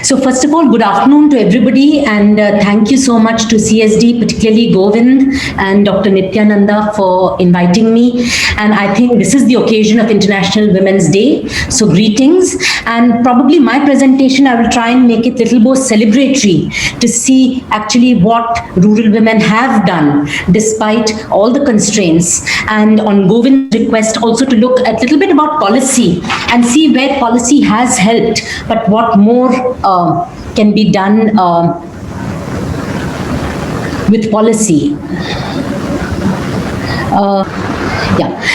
So first of all, good afternoon to everybody, and thank you so much to CSD, particularly Govind and Dr. Nityananda for inviting me. And I think this is the occasion of International Women's Day. So greetings, and probably my presentation, I will try and make it a little more celebratory to see actually what rural women have done despite all the constraints. And on Govind's request also to look a little bit about policy and see where policy has helped, but what more can be done with policy.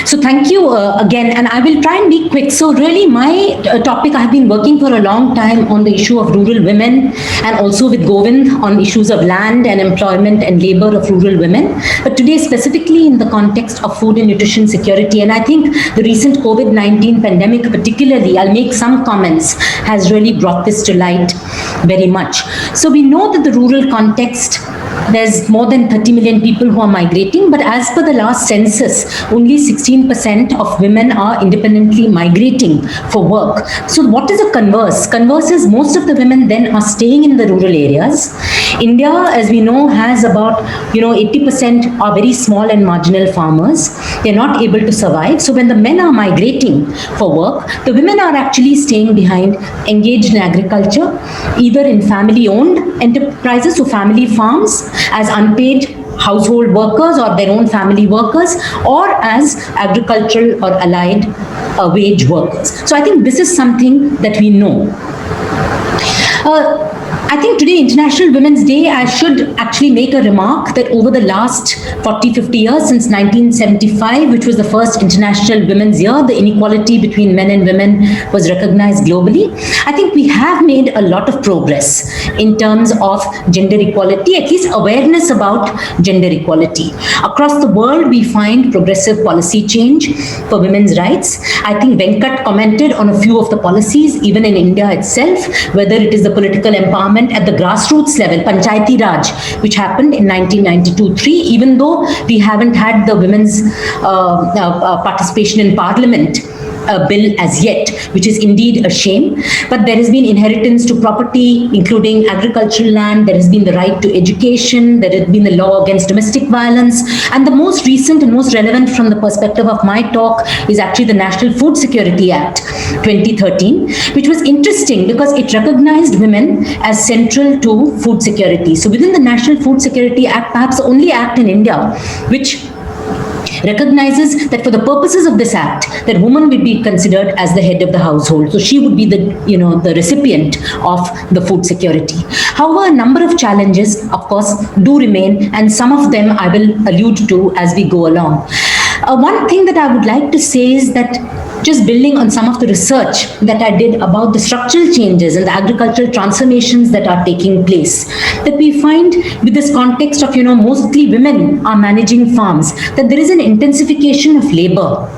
So thank you again, and I will try and be quick. So really my topic, I have been working for a long time on the issue of rural women and also with Govind on issues of land and employment and labor of rural women. But today specifically in the context of food and nutrition security, and I think the recent COVID-19 pandemic particularly, I'll make some comments, has really brought this to light very much. So we know that the rural context, there's more than 30 million people who are migrating, but as per the last census, only 16% of women are independently migrating for work. So what is a converse? Converse is most of the women then are staying in the rural areas. India, as we know, has about 80% are very small and marginal farmers. They're not able to survive. So when the men are migrating for work, the women are actually staying behind, engaged in agriculture, either in family-owned enterprises, so family farms, as unpaid household workers or their own family workers, or as agricultural or allied wage workers. So I think this is something that we know. I think today, International Women's Day, I should actually make a remark that over the last 40-50 years, since 1975, which was the first International Women's Year, the inequality between men and women was recognized globally. I think we have made a lot of progress in terms of gender equality, at least awareness about gender equality. Across the world, we find progressive policy change for women's rights. I think Venkat commented on a few of the policies, even in India itself, whether it is the political empowerment at the grassroots level, Panchayati Raj, which happened in 1992-3, even though we haven't had the women's participation in parliament bill as yet, which is indeed a shame. But there has been inheritance to property, including agricultural land. There has been the right to education. There has been the law against domestic violence. And the most recent and most relevant from the perspective of my talk is actually the National Food Security Act 2013, which was interesting because it recognized women as central to food security. So within the National Food Security Act, perhaps the only act in India which recognizes that for the purposes of this act, that woman would be considered as the head of the household. So she would be the, the recipient of the food security. However, a number of challenges, of course, do remain, and some of them I will allude to as we go along. One thing that I would like to say is that just building on some of the research that I did about the structural changes and the agricultural transformations that are taking place, that we find with this context of, mostly women are managing farms, that there is an intensification of labor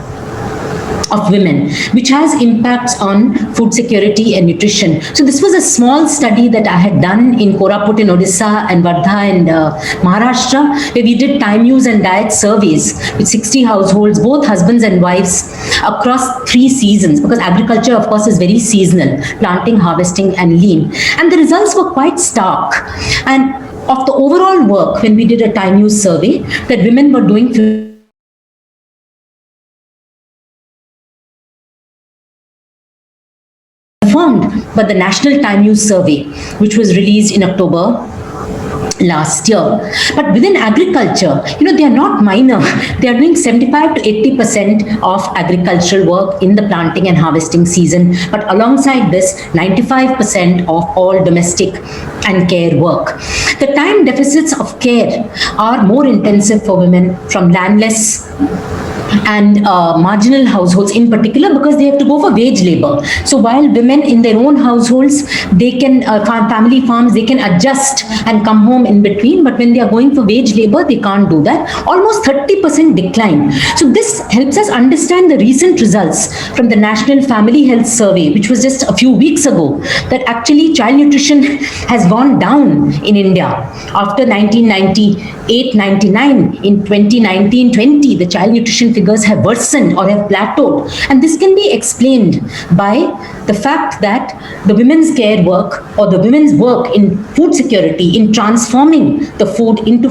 of women, which has impacts on food security and nutrition. So this was a small study that I had done in Koraput in Odisha and Wardha in Maharashtra, where we did time use and diet surveys with 60 households, both husbands and wives, across 3 seasons, because agriculture, of course, is very seasonal, planting, harvesting, and lean. And the results were quite stark. And of the overall work, when we did a time use survey, that women were doing confirmed by the National Time Use Survey, which was released in October last year. But within agriculture, they are not minor. They are doing 75 to 80% of agricultural work in the planting and harvesting season. But alongside this, 95% of all domestic and care work. The time deficits of care are more intensive for women from landless and marginal households in particular, because they have to go for wage labor. So while women in their own households, they can family farms, they can adjust and come home in between, but when they are going for wage labor, they can't do that. Almost 30% decline. So this helps us understand the recent results from the National Family Health Survey, which was just a few weeks ago, that actually child nutrition has gone down in India after 1990 899 in 2019-20, the child nutrition figures have worsened or have plateaued. And this can be explained by the fact that the women's care work or the women's work in food security, in transforming the food into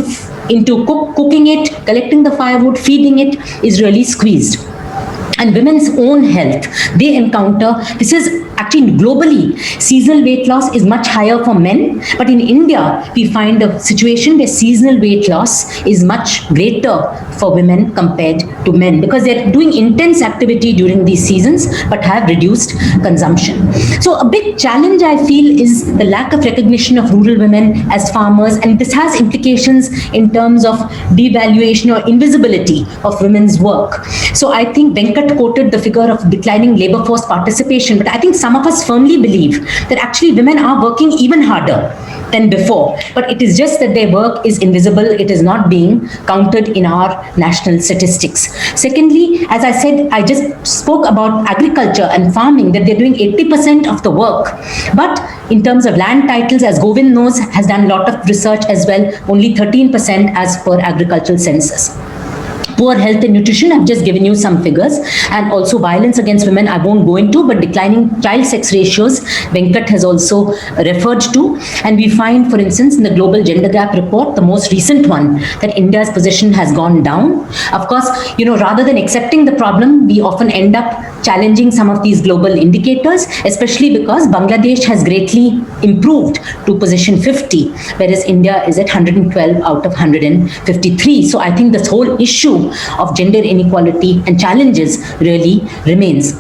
cooking it, collecting the firewood, feeding it, is really squeezed. And women's own health, they encounter, this is actually globally, seasonal weight loss is much higher for men, but in India, we find a situation where seasonal weight loss is much greater for women compared to men, because they're doing intense activity during these seasons, but have reduced consumption. So a big challenge I feel is the lack of recognition of rural women as farmers, and this has implications in terms of devaluation or invisibility of women's work. So I think Venkat quoted the figure of declining labor force participation, but I think some of us firmly believe that actually women are working even harder than before, but it is just that their work is invisible. It is not being counted in our national statistics. Secondly, as I said, I just spoke about agriculture and farming, that they're doing 80% of the work. But in terms of land titles, as Govind knows, has done a lot of research as well, only 13% as per agricultural census. Poor health and nutrition, I've just given you some figures, and also violence against women I won't go into, but declining child sex ratios, Venkat has also referred to. And we find, for instance, in the Global Gender Gap Report, the most recent one, that India's position has gone down. Of course, rather than accepting the problem, we often end up challenging some of these global indicators, especially because Bangladesh has greatly improved to position 50, whereas India is at 112 out of 153. So I think this whole issue of gender inequality and challenges really remains.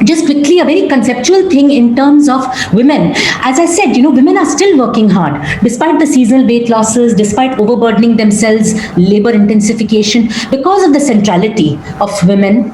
Just quickly, a very conceptual thing in terms of women. As I said, women are still working hard, despite the seasonal weight losses, despite overburdening themselves, labor intensification, because of the centrality of women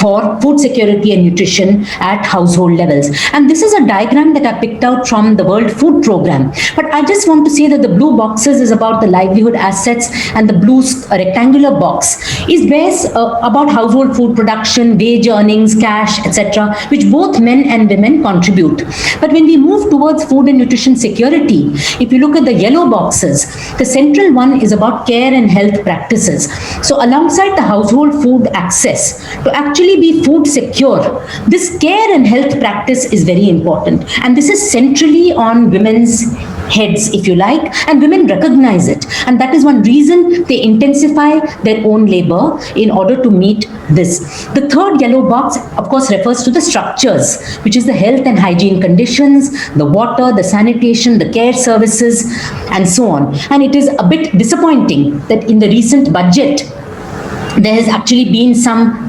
for food security and nutrition at household levels. And this is a diagram that I picked out from the World Food Programme. But I just want to say that the blue boxes is about the livelihood assets, and the blue rectangular box is about household food production, wage earnings, cash, etc., which both men and women contribute. But when we move towards food and nutrition security, if you look at the yellow boxes, the central one is about care and health practices. So alongside the household food access, to actually be food secure, this care and health practice is very important, and this is centrally on women's heads, if you like, and women recognize it, and that is one reason they intensify their own labor in order to meet this. The third yellow box, of course, refers to the structures, which is the health and hygiene conditions, the water, the sanitation, the care services, and so on. And it is a bit disappointing that in the recent budget, there has actually been some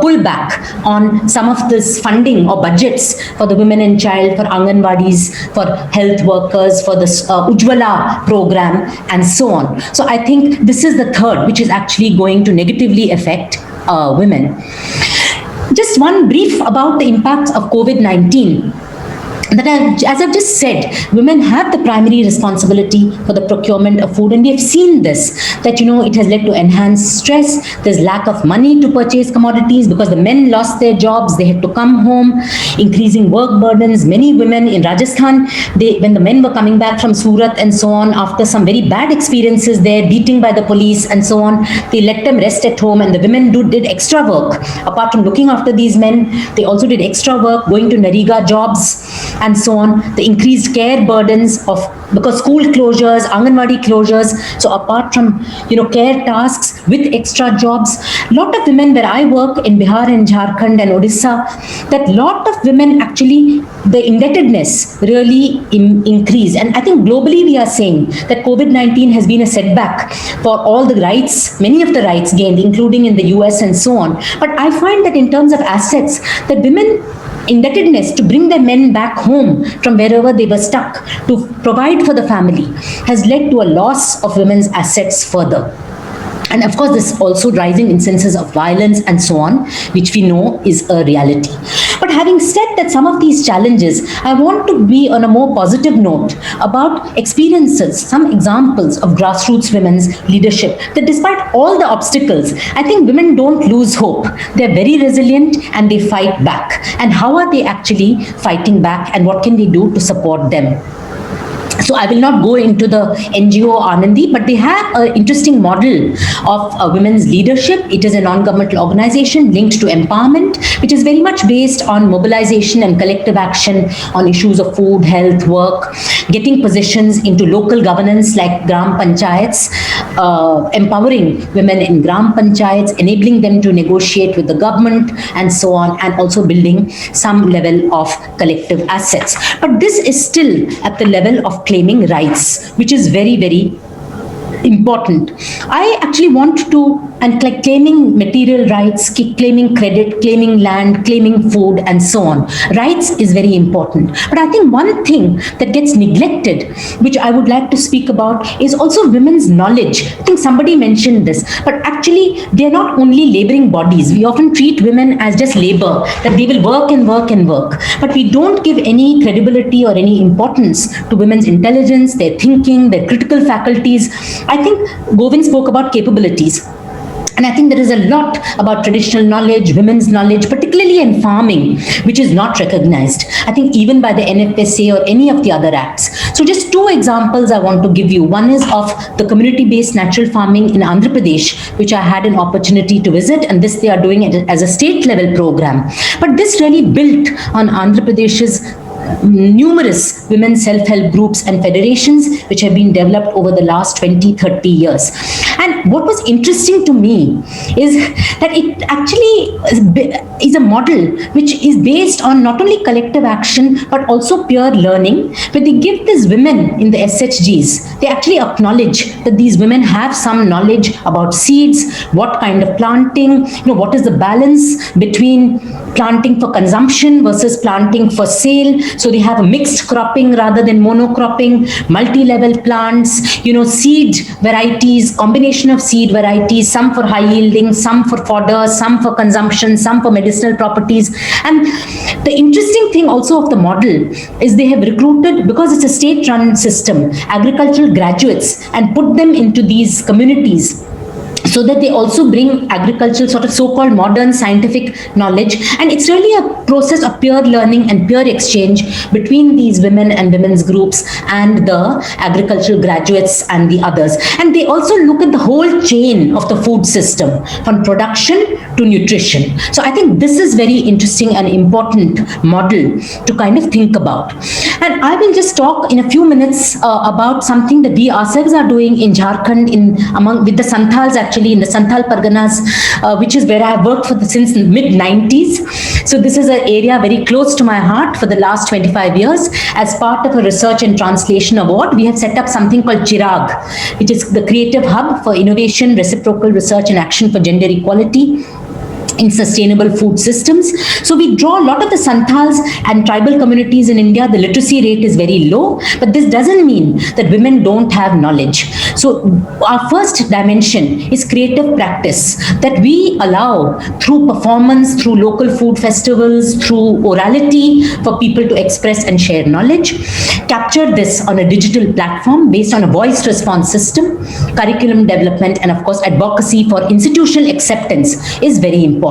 pullback on some of this funding or budgets for the women and child, for Anganwadis, for health workers, for the Ujjwala program, and so on. So I think this is the third, which is actually going to negatively affect women. Just one brief about the impacts of COVID-19. As I've just said, women have the primary responsibility for the procurement of food, and we have seen this, that it has led to enhanced stress. There's lack of money to purchase commodities because the men lost their jobs, they had to come home, increasing work burdens. Many women in Rajasthan, when the men were coming back from Surat and so on, after some very bad experiences there, beating by the police and so on, they let them rest at home, and the women did extra work. Apart from looking after these men, they also did extra work, going to Nariga jobs and so on. The increased care burdens because school closures, Anganwadi closures. So apart from care tasks with extra jobs, lot of women where I work in Bihar and Jharkhand and Odisha, that lot of women actually, the indebtedness really increased. And I think globally we are saying that COVID-19 has been a setback for all the rights, many of the rights gained, including in the US and so on. But I find that in terms of assets, that women indebtedness to bring their men back home from wherever they were stuck to provide for the family has led to a loss of women's assets further. And of course, there's also rising instances of violence and so on, which we know is a reality. But having said that some of these challenges, I want to be on a more positive note about experiences, some examples of grassroots women's leadership, that despite all the obstacles, I think women don't lose hope. They're very resilient and they fight back. And how are they actually fighting back, and what can we do to support them? So I will not go into the NGO Anandi, but they have an interesting model of women's leadership. It is a non-governmental organization linked to empowerment, which is very much based on mobilization and collective action on issues of food, health, work, getting positions into local governance like Gram Panchayats, empowering women in Gram Panchayats, enabling them to negotiate with the government and so on, and also building some level of collective assets. But this is still at the level of claiming rights, which is very, very important. I actually want to, and like claiming material rights, claiming credit, claiming land, claiming food, and so on. Rights is very important. But I think one thing that gets neglected, which I would like to speak about, is also women's knowledge. I think somebody mentioned this, but actually they're not only laboring bodies. We often treat women as just labor, that they will work and work and work. But we don't give any credibility or any importance to women's intelligence, their thinking, their critical faculties. I think Govind spoke about capabilities. And I think there is a lot about traditional knowledge, women's knowledge, particularly in farming, which is not recognized, I think, even by the NFSA or any of the other acts. So just two examples I want to give you. One is of the community-based natural farming in Andhra Pradesh, which I had an opportunity to visit, and this they are doing it as a state-level program. But this really built on Andhra Pradesh's numerous women's self-help groups and federations which have been developed over the last 20-30 years. And what was interesting to me is that it actually is a model which is based on not only collective action but also peer learning, where they give these women in the SHGs, they actually acknowledge that these women have some knowledge about seeds, what kind of planting, what is the balance between planting for consumption versus planting for sale. So they have a mixed cropping rather than monocropping, multi-level plants, seed varieties, combination of seed varieties, some for high yielding, some for fodder, some for consumption, some for medicinal properties. And the interesting thing also of the model is they have recruited, because it's a state-run system, agricultural graduates and put them into these communities, so that they also bring agricultural sort of so-called modern scientific knowledge. And it's really a process of peer learning and peer exchange between these women and women's groups and the agricultural graduates and the others. And they also look at the whole chain of the food system, from production to nutrition. So I think this is very interesting and important model to kind of think about. And I will just talk in a few minutes about something that we ourselves are doing in Jharkhand with the Santals, actually in the Santal Parganas, which is where I have worked since the mid-90s. So this is an area very close to my heart for the last 25 years. As part of a Research and Translation Award, we have set up something called Chirag, which is the creative hub for innovation, reciprocal research and action for gender equality in sustainable food systems. So we draw a lot of the Santals and tribal communities in India. The literacy rate is very low, but this doesn't mean that women don't have knowledge. So our first dimension is creative practice, that we allow through performance, through local food festivals, through orality, for people to express and share knowledge. Capture this on a digital platform based on a voice response system. Curriculum development and of course advocacy for institutional acceptance is very important.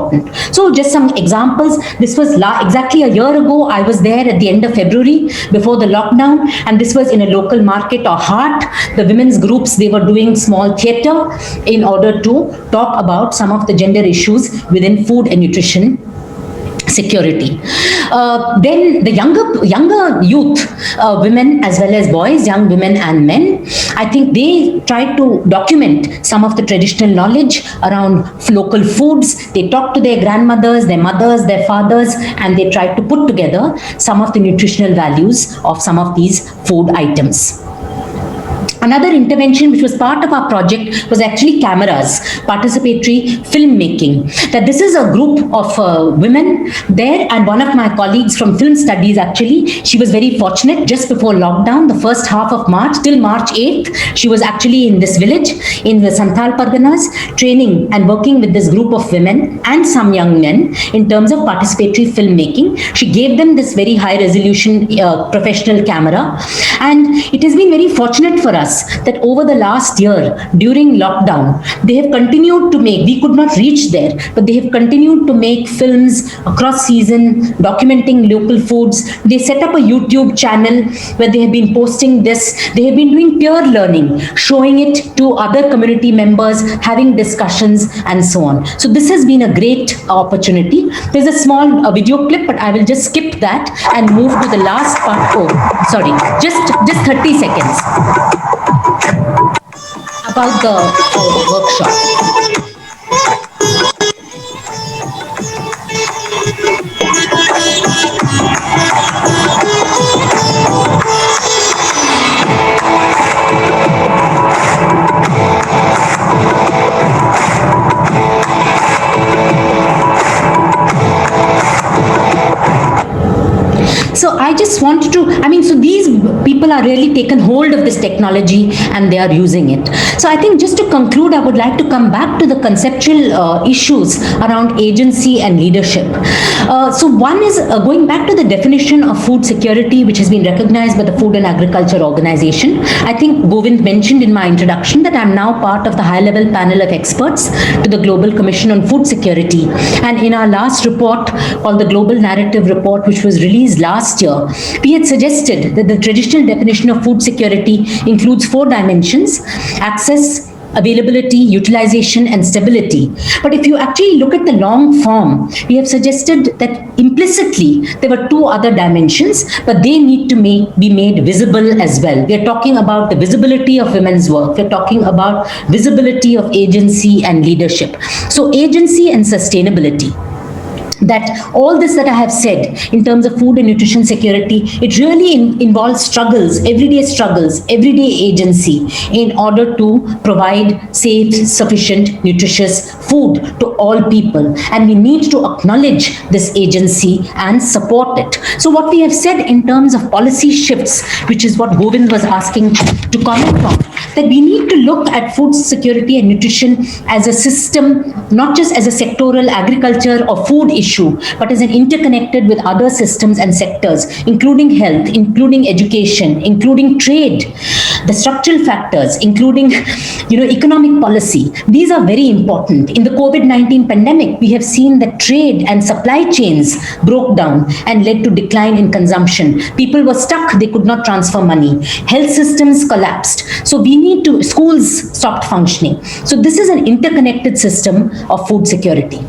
So just some examples. This was exactly a year ago. I was there at the end of February before the lockdown, and this was in a local market or Heart. The women's groups, they were doing small theatre in order to talk about some of the gender issues within food and nutrition security. Then the younger youth, women as well as boys, young women and men, I think they try to document some of the traditional knowledge around local foods. They talk to their grandmothers, their mothers, their fathers, and they try to put together some of the nutritional values of some of these food items. Another intervention which was part of our project was actually cameras, participatory filmmaking. That this is a group of women there, and one of my colleagues from film studies, actually, she was very fortunate. Just before lockdown, the first half of March, till March 8th, she was actually in this village in the Santal Parganas, training and working with this group of women and some young men in terms of participatory filmmaking. She gave them this very high resolution professional camera, and it has been very fortunate for us us that over the last year, during lockdown, they have continued to make, we could not reach there, but they have continued to make films across season, documenting local foods. They set up a YouTube channel where they have been posting this. They have been doing peer learning, showing it to other community members, having discussions and so on. So this has been a great opportunity. There's a small video clip, but I will just skip that and move to the last part. Oh, sorry, just 30 seconds about the workshop. So I just want to, so these people are really taken hold of this technology and they are using it. So I think just to conclude, I would like to come back to the conceptual issues around agency and leadership. So one is going back to the definition of food security, which has been recognized by the Food and Agriculture Organization. I think Govind mentioned in my introduction that I'm now part of the high-level panel of experts to the Global Commission on Food Security. And in our last report called the Global Narrative Report, which was released last year, we had suggested that the traditional definition of food security includes 4 dimensions: access, availability, utilization, and stability. But if you actually look at the long form, we have suggested that implicitly there were 2 other dimensions, but they need to be made visible as well. We are talking about the visibility of women's work. We're talking about visibility of agency and leadership. So agency and sustainability. That all this that I have said in terms of food and nutrition security, it really involves struggles, everyday agency in order to provide safe, sufficient, nutritious food to all people. And we need to acknowledge this agency and support it. So what we have said in terms of policy shifts, which is what Govind was asking to comment on, that we need to look at food security and nutrition as a system, not just as a sectoral agriculture or food issue, but as an interconnected with other systems and sectors, including health, including education, including trade, the structural factors, including economic policy. These are very important. In the COVID-19 pandemic, we have seen that trade and supply chains broke down and led to decline in consumption. People were stuck, they could not transfer money. Health systems collapsed. So schools stopped functioning. So this is an interconnected system of food security.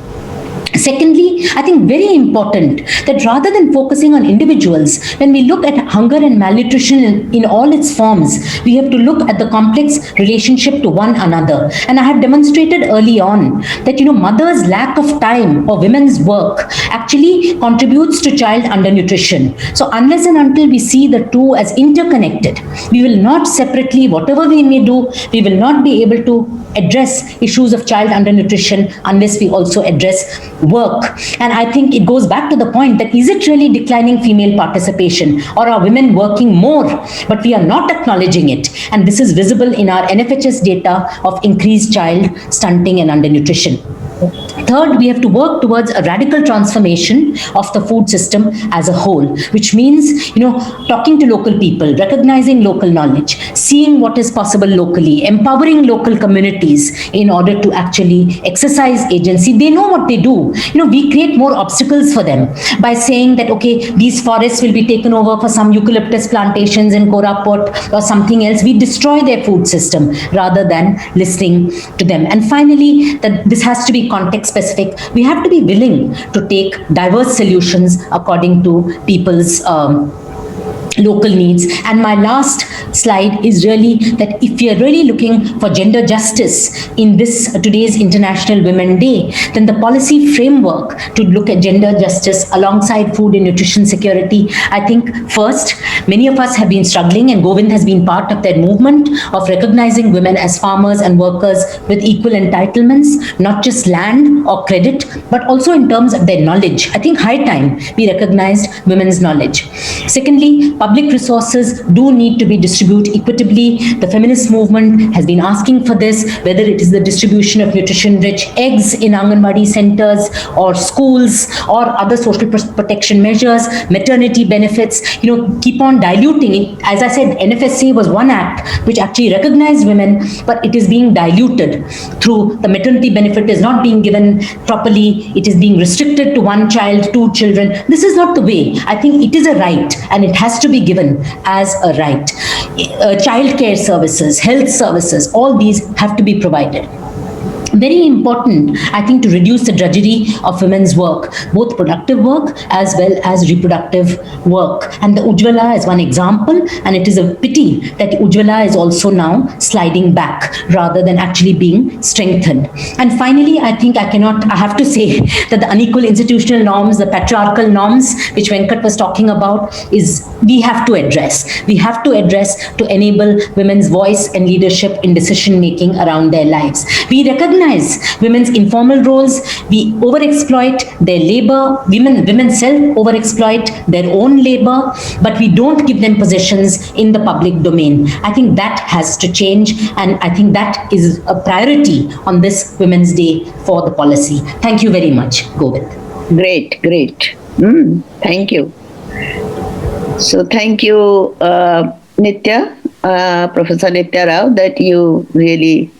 Secondly, I think very important that rather than focusing on individuals, when we look at hunger and malnutrition in all its forms, we have to look at the complex relationship to one another. And I have demonstrated early on that, mothers' lack of time or women's work actually contributes to child undernutrition. So unless and until we see the two as interconnected, we will not separately, whatever we may do, we will not be able to address issues of child undernutrition unless we also address work. And I think it goes back to the point that is it really declining female participation, or are women working more but we are not acknowledging it? And this is visible in our NFHS data of increased child stunting and undernutrition. Third, we have to work towards a radical transformation of the food system as a whole, which means, talking to local people, recognizing local knowledge, seeing what is possible locally, empowering local communities in order to actually exercise agency. They know what they do. We create more obstacles for them by saying that, okay, these forests will be taken over for some eucalyptus plantations in Koraput or something else. We destroy their food system rather than listening to them. And finally, that this has to be context specific. We have to be willing to take diverse solutions according to people's local needs. And my last slide is really that if we are really looking for gender justice in today's International Women's Day, then the policy framework to look at gender justice alongside food and nutrition security, I think first, many of us have been struggling, and Govind has been part of that movement of recognizing women as farmers and workers with equal entitlements, not just land or credit, but also in terms of their knowledge. I think high time we recognized women's knowledge. Secondly, public resources do need to be distributed equitably. The feminist movement has been asking for this, whether it is the distribution of nutrition-rich eggs in Anganwadi centers or schools or other social protection measures, maternity benefits, keep on diluting it. As I said, NFSA was one act, which actually recognize women, but it is being diluted through the maternity benefit is not being given properly. It is being restricted to one child, two children. This is not the way. I think it is a right and it has to be given as a right. Child care services, health services, all these have to be provided. Very important, I think, to reduce the drudgery of women's work, both productive work as well as reproductive work. And the Ujjwala is one example, and it is a pity that Ujjwala is also now sliding back rather than actually being strengthened. And finally, I think I have to say that the unequal institutional norms, the patriarchal norms, which Venkat was talking about, we have to address. We have to address to enable women's voice and leadership in decision making around their lives. We recognize women's informal roles. We overexploit their labor. Women self-overexploit their own labor, but we don't give them positions in the public domain. I think that has to change, and I think that is a priority on this Women's Day for the policy. Thank you very much, Govind. Great. Thank you. So thank you, Nitya, Professor Nitya Rao, that you really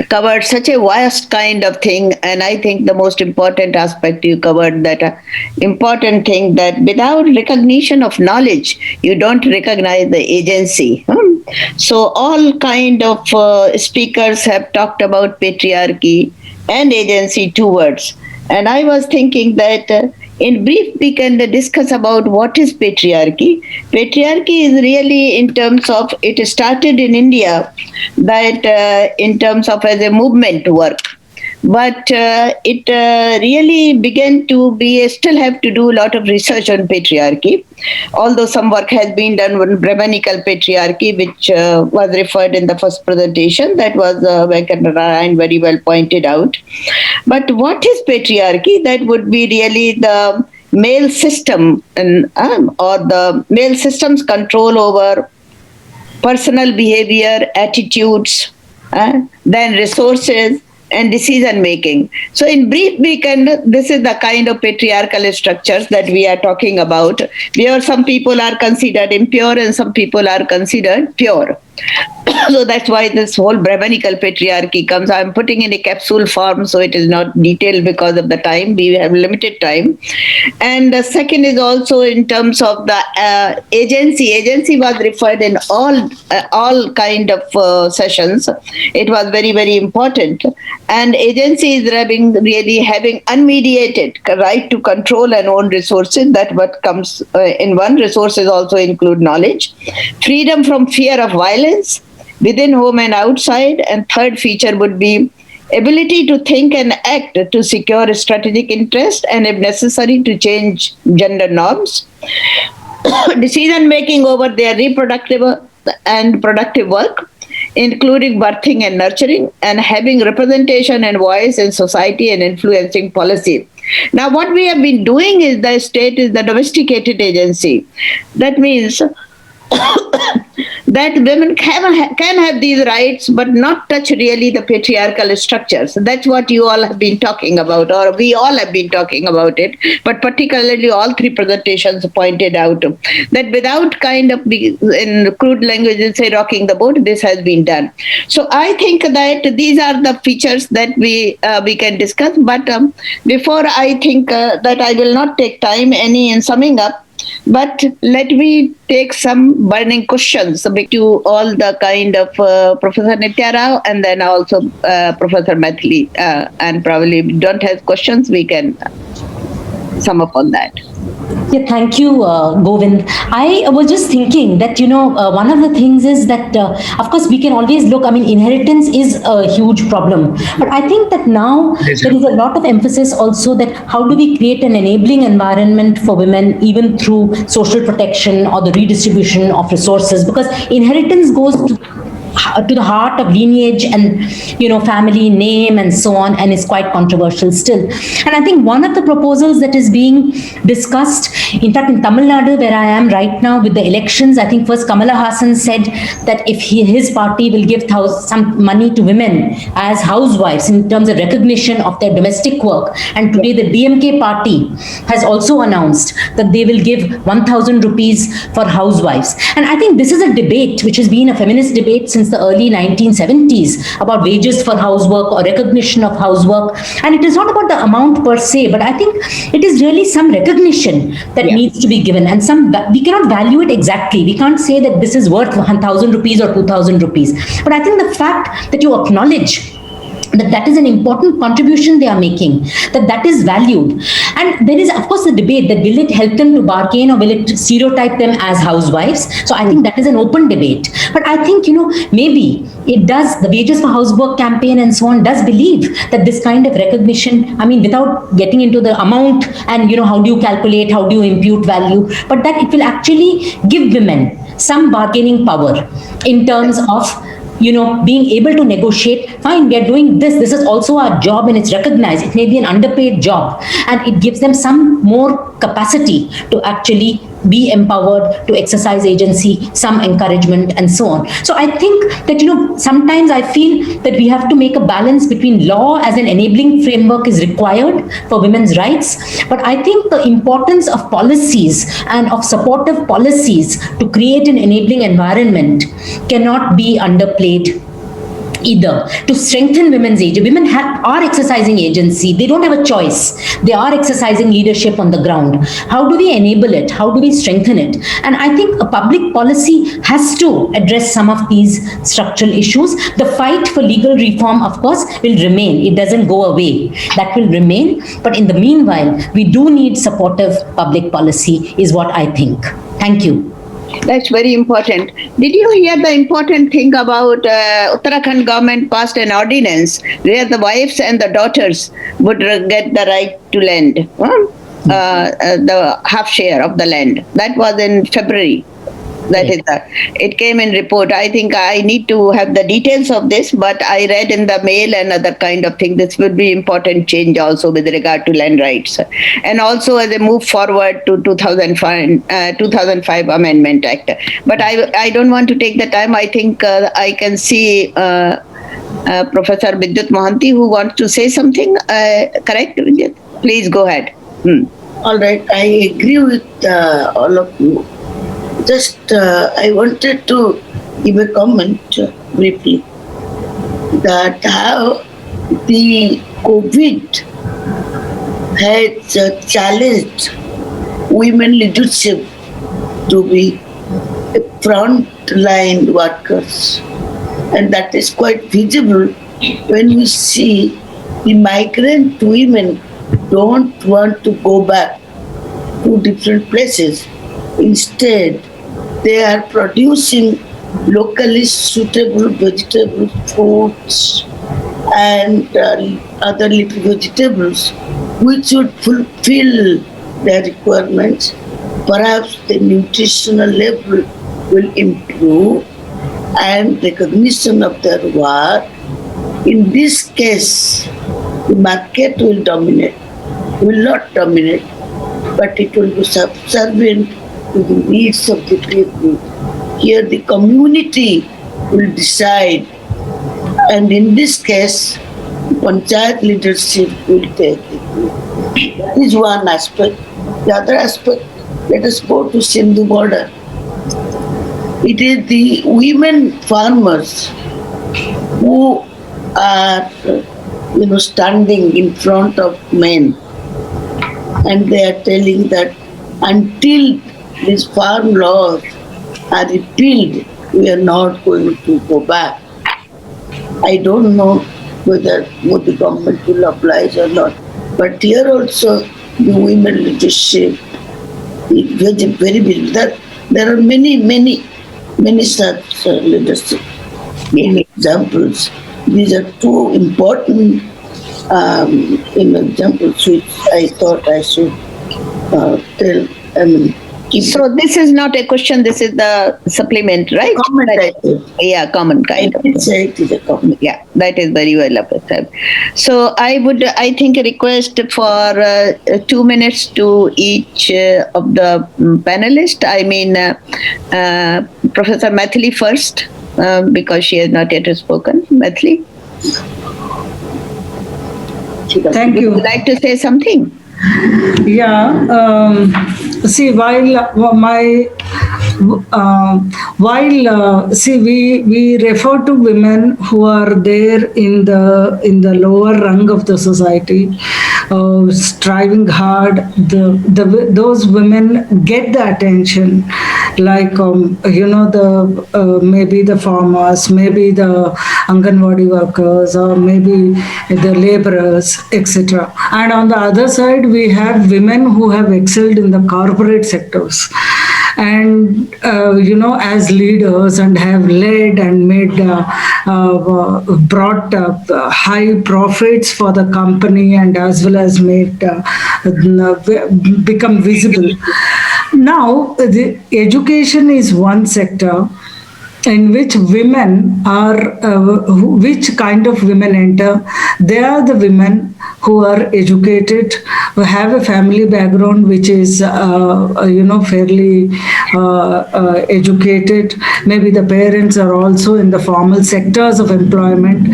covered such a vast kind of thing. And I think the most important aspect you covered, that important thing that without recognition of knowledge, you don't recognize the agency. So all kind of speakers have talked about patriarchy and agency, two words. And I was thinking that in brief, we can discuss about what is patriarchy. Patriarchy is really in terms of, it started in India, that in terms of as a movement work. But it really began to be, still have to do a lot of research on patriarchy, although some work has been done on Brahmanical patriarchy, which was referred in the first presentation, that was Venkat Narayan very well pointed out. But what is patriarchy? That would be really the male system or the male system's control over personal behavior, attitudes, then resources, and decision making. So in brief, this is the kind of patriarchal structures that we are talking about, where some people are considered impure and some people are considered pure. So that's why this whole Brahmanical patriarchy comes. I'm putting in a capsule form, so it is not detailed because of the time. We have limited time. And the second is also in terms of the agency. Agency was referred in all kind of sessions. It was very, very important. And agency is really having unmediated right to control and own resources. That what comes in one. Resources also include knowledge, freedom from fear of violence within home and outside. And third feature would be ability to think and act to secure strategic interest and, if necessary, to change gender norms. Decision making over their reproductive and productive work, including birthing and nurturing, and having representation and voice in society and influencing policy. Now, what we have been doing is the state is the domesticated agency. That means that women can have these rights, but not touch really the patriarchal structures. That's what you all have been talking about, or we all have been talking about it. But particularly all three presentations pointed out that without kind of, in crude language, say rocking the boat, this has been done. So I think that these are the features that we can discuss. But before I think that I will not take time any in summing up, but let me take some burning questions to all the kind of Professor Nitya Rao and then also Professor Maithili. And probably don't have questions, we can sum up on that. Yeah, thank you, Govind. I was just thinking that, one of the things is that, of course, we can always look, inheritance is a huge problem. But I think that now there is a lot of emphasis also that how do we create an enabling environment for women, even through social protection or the redistribution of resources, because inheritance goes to to the heart of lineage and family name and so on, and is quite controversial still. And I think one of the proposals that is being discussed, in fact in Tamil Nadu where I am right now with the elections, I think first Kamala Hassan said that if his party will give some money to women as housewives in terms of recognition of their domestic work, and today the DMK party has also announced that they will give 1,000 rupees for housewives. And I think this is a debate which has been a feminist debate since the early 1970s about wages for housework or recognition of housework. And it is not about the amount per se, but I think it is really some recognition that needs to be given, and we cannot value it exactly. We can't say that this is worth 1,000 rupees or 2,000 rupees. But I think the fact that you acknowledge that is an important contribution they are making, that is valued. And there is, of course, the debate that will it help them to bargain or will it stereotype them as housewives. So I think that is an open debate. But I think, maybe it does, the Wages for Housework campaign and so on does believe that this kind of recognition, I mean, without getting into the amount and, how do you calculate, how do you impute value, but that it will actually give women some bargaining power in terms of being able to negotiate. Fine, we are doing this. This is also our job and it's recognized. It may be an underpaid job, and it gives them some more capacity to actually be empowered, to exercise agency, some encouragement and so on. So I think that, sometimes I feel that we have to make a balance between law as an enabling framework is required for women's rights. But I think the importance of policies and of supportive policies to create an enabling environment cannot be underplayed either, to strengthen women's agency. Women are exercising agency. They don't have a choice. They are exercising leadership on the ground. How do we enable it? How do we strengthen it? And I think a public policy has to address some of these structural issues. The fight for legal reform, of course, will remain. It doesn't go away. That will remain. But in the meanwhile, we do need supportive public policy, is what I think. Thank you. That's very important. Did you hear the important thing about Uttarakhand government passed an ordinance where the wives and the daughters would get the right to land, the half share of the land? That was in February. That is it came in report. I think I need to have the details of this, but I read in the mail and other kind of thing. This will be important change also with regard to land rights, and also as a move forward to 2005 Amendment Act. But I don't want to take the time. I think I can see Professor Vidyut Mohanty who wants to say something. Correct, Vidyut? Please go ahead. All right, I agree with all of you. Just I wanted to give a comment briefly that how the COVID has challenged women leadership to be front-line workers, and that is quite visible when we see the migrant women don't want to go back to different places. Instead, they are producing locally suitable vegetables, fruits, and other leafy vegetables which would fulfill their requirements. Perhaps the nutritional level will improve and recognition of their work. In this case, the market will not dominate, but it will be subservient to the needs of the people. Here the community will decide, and in this case, Panchayat leadership will take it. That is one aspect. The other aspect, let us go to Sindhu border. It is the women farmers who are, standing in front of men, and they are telling that until these farm laws are repealed, we are not going to go back. I don't know whether Modi government will oblige or not, but here also the women leadership is very big. There are many such leadership examples. These are two important examples which I thought I should tell. keep So this is not a question, this is the supplement, right? comment I did. Yeah, common I kind of. did say it is a comment. Yeah, that is very well understood. So I think, request for 2 minutes to each of the panelists. I mean, Professor Mathili first, because she has not yet spoken. Mathili, Thank would you. you like to say something? Yeah. See, we refer to women who are there in the lower rung of the society, striving hard. Those women get the attention, like maybe the farmers, maybe the Anganwadi workers, or maybe the laborers, etc. And on the other side, we have women who have excelled in the corporate sectors, and as leaders, and have led and made brought high profits for the company, and as well as made become visible. Now, the education is one sector in which women are, which kind of women enter. They are the women who are educated, who have a family background which is, fairly educated. Maybe the parents are also in the formal sectors of employment.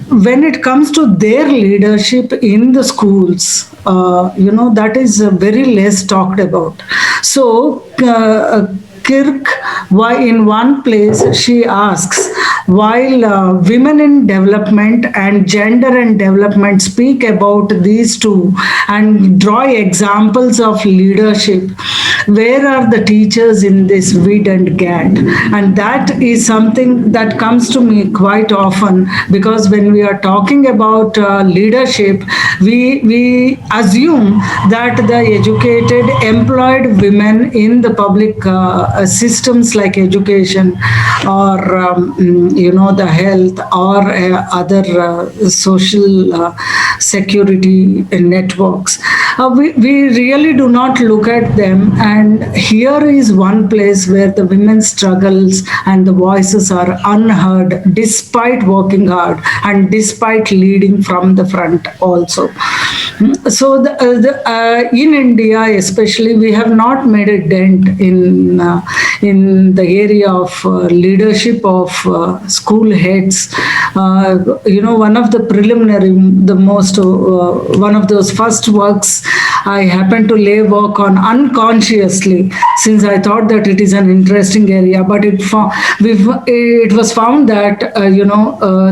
When it comes to their leadership in the schools, that is very less talked about. So, Kirk, why in one place she asks, while women in development and gender and development speak about these two and draw examples of leadership, where are the teachers in this vid and gat? And that is something that comes to me quite often, because when we are talking about leadership, we assume that the educated, employed women in the public systems like education, or the health, or other social security networks, we really do not look at them. And here is one place where the women's struggles and the voices are unheard, despite working hard and despite leading from the front also. So in India especially, we have not made a dent in the area of leadership of school heads. One of the preliminary, one of those first works I happened to lay work on unconsciously, since I thought that it is an interesting area. But it was found that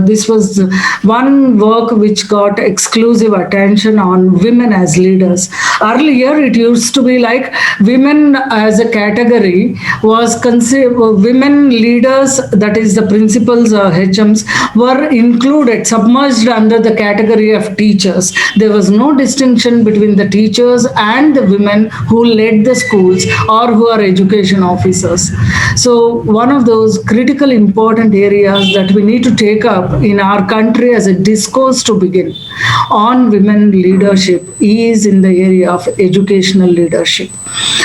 this was one work which got exclusive attention on women as leaders. Earlier, it used to be like women as a category was considered, women leaders, that is the principals or HMs, were included, submerged under the category of teachers. There was no distinction between the teachers and the women who led the schools or who are education officers. So one of those critical important areas that we need to take up in our country as a discourse to begin on women leadership is in the area of educational leadership.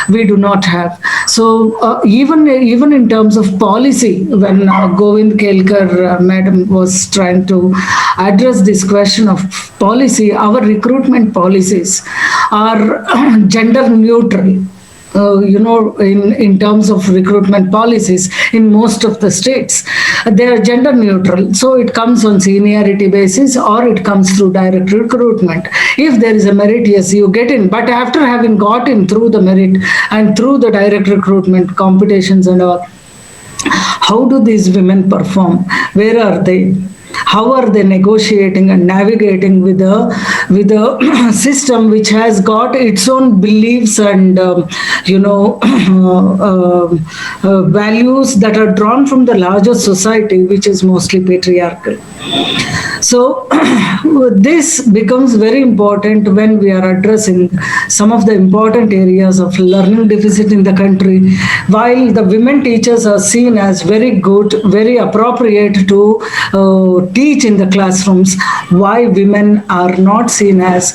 We do not have. So even in terms of policy, when Govind Kelkar madam was trying to address this question of policy, our recruitment policies are gender neutral. In terms of recruitment policies in most of the states, they are gender neutral. So it comes on seniority basis, or it comes through direct recruitment. If there is a merit, yes, you get in. But after having got in through the merit and through the direct recruitment competitions and all, how do these women perform? Where are they? How are they negotiating and navigating with a system which has got its own beliefs and values that are drawn from the larger society, which is mostly patriarchal? So this becomes very important when we are addressing some of the important areas of learning deficit in the country. While the women teachers are seen as very good, very appropriate to teach in the classrooms, why women are not seen as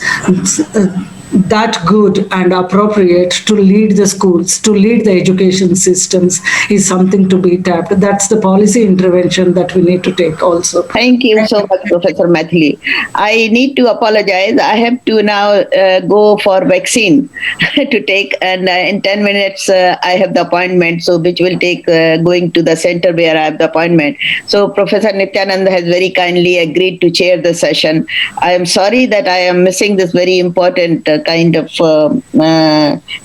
that good and appropriate to lead the schools, to lead the education systems is something to be tapped. That's the policy intervention that we need to take also. Thank you so much, Professor Mathili. I need to apologize. I have to now go for vaccine to take, and in 10 minutes I have the appointment, so which will take going to the center where I have the appointment. So Professor Nityanand has very kindly agreed to chair the session. I am sorry that I am missing this very important kind of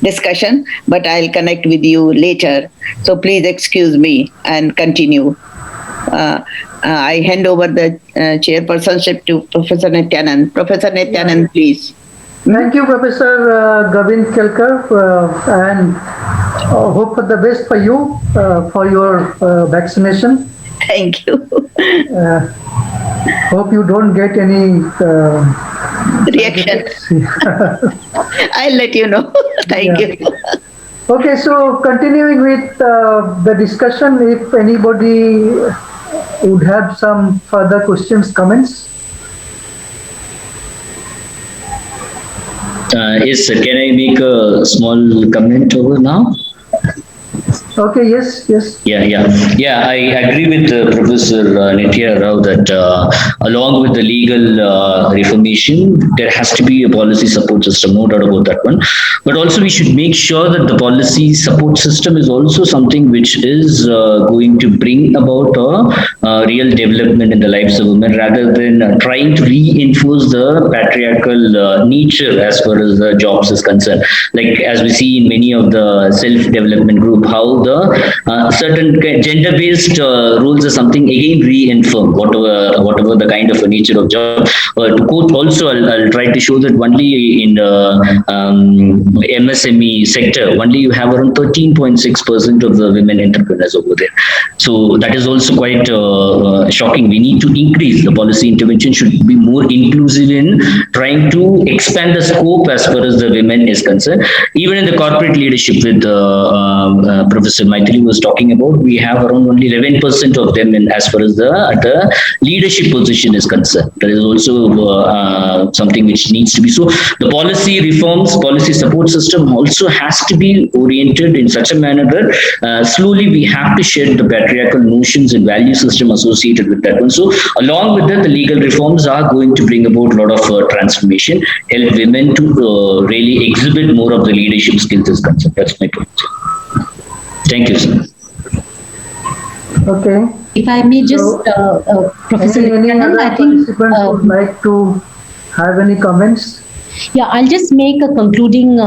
discussion, but I'll connect with you later. So please excuse me and continue. I hand over the chairpersonship to Professor Nityanand. Professor Nityanand, please. Thank you, Professor Govind Kelkar, and hope for the best for you for your vaccination. Thank you. Hope you don't get any Reaction. I'll let you know. Thank Yeah. you. Okay, so continuing with the discussion, if anybody would have some further questions, comments. Yes, sir. Can I make a small comment over now? Okay, yes. Yeah. I agree with Professor Nitya Rao that along with the legal reformation, there has to be a policy support system, no doubt about that one. But also, we should make sure that the policy support system is also something which is going to bring about a real development in the lives of women, rather than trying to reinforce the patriarchal nature as far as the jobs is concerned. Like as we see in many of the self-development group, how the certain gender-based rules are something again reaffirmed, whatever the kind of a nature of job. To quote also, I'll try to show that only in the MSME sector, only you have around 13.6% of the women entrepreneurs over there. So that is also quite shocking. We need to increase the policy intervention, should be more inclusive in trying to expand the scope as far as the women is concerned. Even in the corporate leadership, with Professor Maithili was talking about, we have around only 11% of them in as far as the leadership position is concerned. That is also something which needs to be so. The policy reforms, policy support system also has to be oriented in such a manner that slowly we have to shed the patriarchal notions and value system associated with that one. So along with that, the legal reforms are going to bring about a lot of transformation, help women to really exhibit more of the leadership skills as concerned. That's my point. Thank you, sir. Okay. If I may just, Professor Any Nityanand, other I think, participants would like to have any comments? yeah, I'll just make a concluding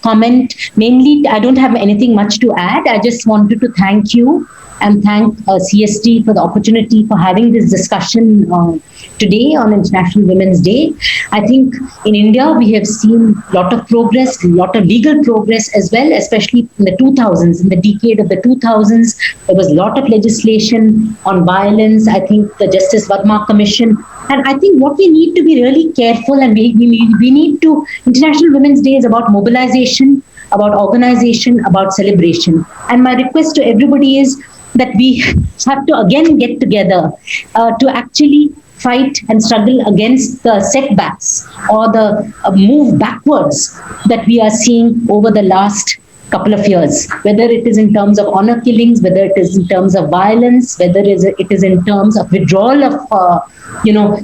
comment. Mainly, I don't have anything much to add. I just wanted to thank you and thank CST for the opportunity for having this discussion today on International Women's Day. I think in India, we have seen a lot of progress, a lot of legal progress as well, especially in the 2000s. In the decade of the 2000s, there was a lot of legislation on violence. I think the Justice Verma Commission. And I think what we need to be really careful, and we need to, International Women's Day is about mobilization, about organization, about celebration. And my request to everybody is that we have to again get together to actually fight and struggle against the setbacks or the move backwards that we are seeing over the last couple of years, whether it is in terms of honor killings, whether it is in terms of violence, whether it is in terms of withdrawal of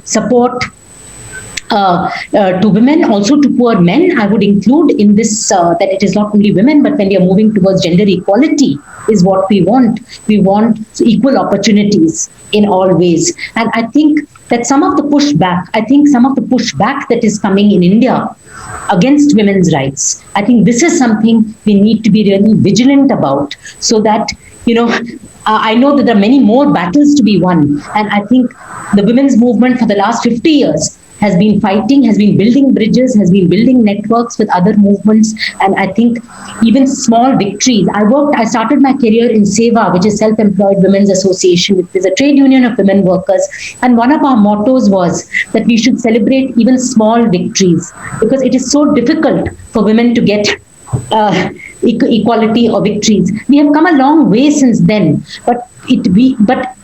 support to women, also to poor men. I would include in this that it is not only women, but when we are moving towards gender equality is what we want. We want equal opportunities in all ways. And I think that some of the pushback that is coming in India against women's rights, I think this is something we need to be really vigilant about, so that, I know that there are many more battles to be won. And I think the women's movement for the last 50 years has been fighting, has been building bridges, has been building networks with other movements. And I think even small victories. I started my career in SEWA, which is Self-Employed Women's Association, which is a trade union of women workers. And one of our mottos was that we should celebrate even small victories, because it is so difficult for women to get equality or victories. We have come a long way since then, but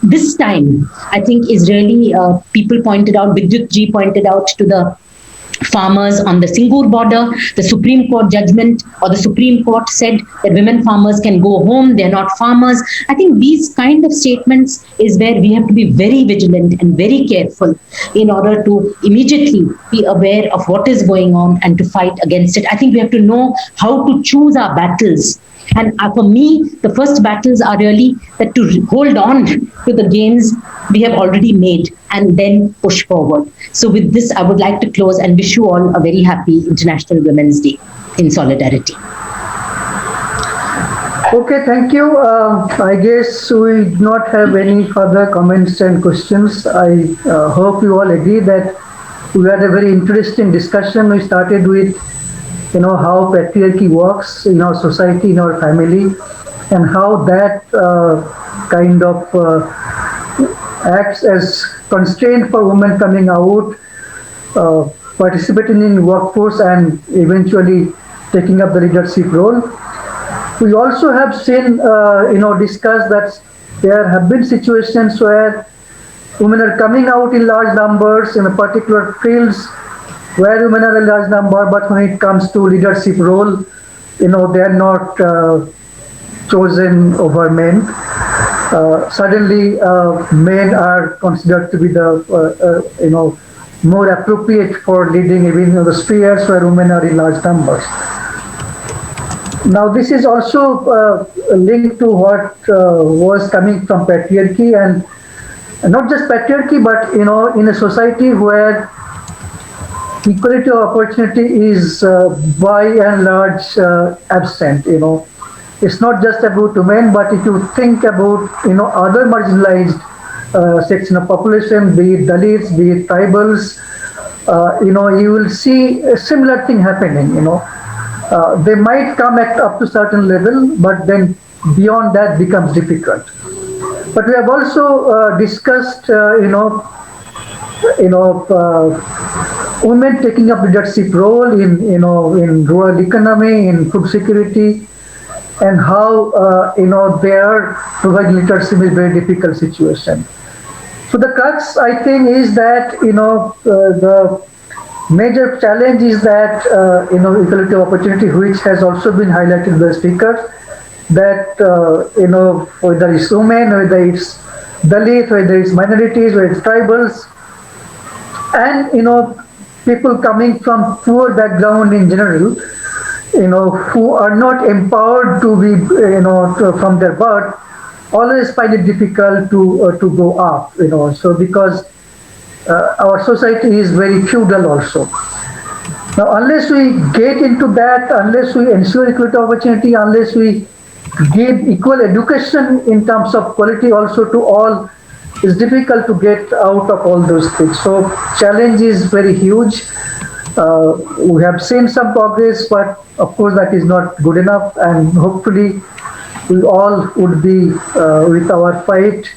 this time, I think, is really, people pointed out, Vidyut ji pointed out to the farmers on the Singur border. The Supreme Court judgment or the Supreme Court said that women farmers can go home, they're not farmers. I think these kind of statements is where we have to be very vigilant and very careful in order to immediately be aware of what is going on and to fight against it. I think we have to know how to choose our battles. And for me, the first battles are really that to hold on to the gains we have already made and then push forward. So with this, I would like to close and wish you all a very happy International Women's Day in solidarity. Okay, thank you. I guess we do not have any further comments and questions. I hope you all agree that we had a very interesting discussion. We started with how patriarchy works in our society, in our family, and how that kind of acts as constraint for women coming out, participating in workforce, and eventually taking up the leadership role. We also have seen, discussed that there have been situations where women are coming out in large numbers in a particular fields where women are a large number, but when it comes to leadership role, they are not chosen over men. Suddenly, men are considered to be the, more appropriate for leading even the spheres where women are in large numbers. Now, this is also linked to what was coming from patriarchy, and not just patriarchy, but in a society where equality of opportunity is by and large absent. It's not just about women, but if you think about other marginalized section of population, be it Dalits, be it tribals, you will see a similar thing happening. They might come up to certain level, but then beyond that becomes difficult. But we have also discussed, women taking up leadership role in rural economy, in food security, and how they are providing leadership in a very difficult situation. So the crux, I think, is that the major challenge is that equality of opportunity, which has also been highlighted by the speaker, that whether it's women, whether it's Dalit, whether it's minorities, whether it's tribals, and people coming from poor background in general, who are not empowered to be, from their birth, always find it difficult to go up, So because our society is very feudal also. Now, unless we get into that, unless we ensure equality opportunity, unless we give equal education in terms of quality also to all, it's difficult to get out of all those things. So challenge is very huge. We have seen some progress, but of course that is not good enough, and hopefully we all would be with our fight,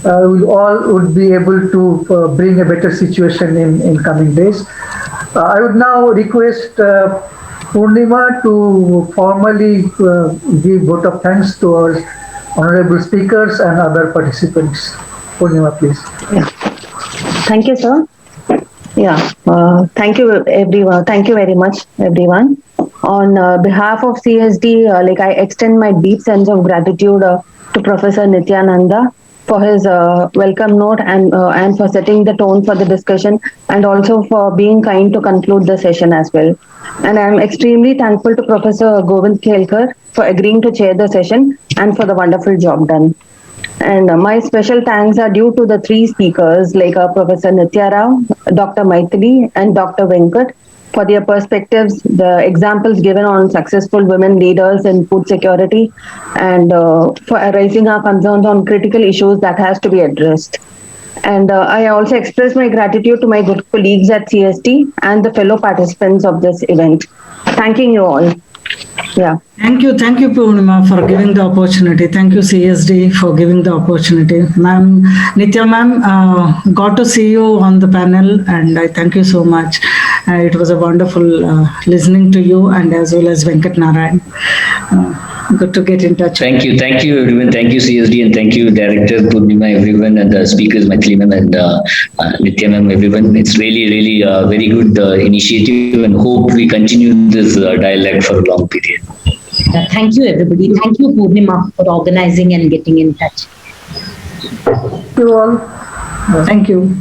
we all would be able to bring a better situation in coming days. I would now request Purnima to formally give vote of thanks to our honorable speakers and other participants. Purnima, please. Yeah. Thank you, sir. Yeah, thank you everyone. Thank you very much, everyone. On behalf of CSD, I extend my deep sense of gratitude to Professor Nityananda for his welcome note and for setting the tone for the discussion, and also for being kind to conclude the session as well. And I'm extremely thankful to Professor Govind Khelkar for agreeing to chair the session and for the wonderful job done. And my special thanks are due to the three speakers Professor Nitya Rao, Dr. Maithili, and Dr. Venkat for their perspectives, the examples given on successful women leaders in food security, and for raising our concerns on critical issues that has to be addressed. And I also express my gratitude to my good colleagues at CST and the fellow participants of this event. Thanking you all. Yeah. Thank you, Purnima, for giving the opportunity. Thank you, CSD, for giving the opportunity. Ma'am, Nitya ma'am, got to see you on the panel, and I thank you so much. It was a wonderful listening to you, and as well as Venkat Narayan. Good to get in touch. Thank you everyone. Thank you CSD, and thank you Director Purnima, everyone, and the speakers Maithili ma'am and Nitya ma'am, everyone. It's really very good initiative, and hope we continue this dialogue for a long period. Thank you, everybody. Thank you, Purnima, for organizing and getting in touch. You all. Thank you.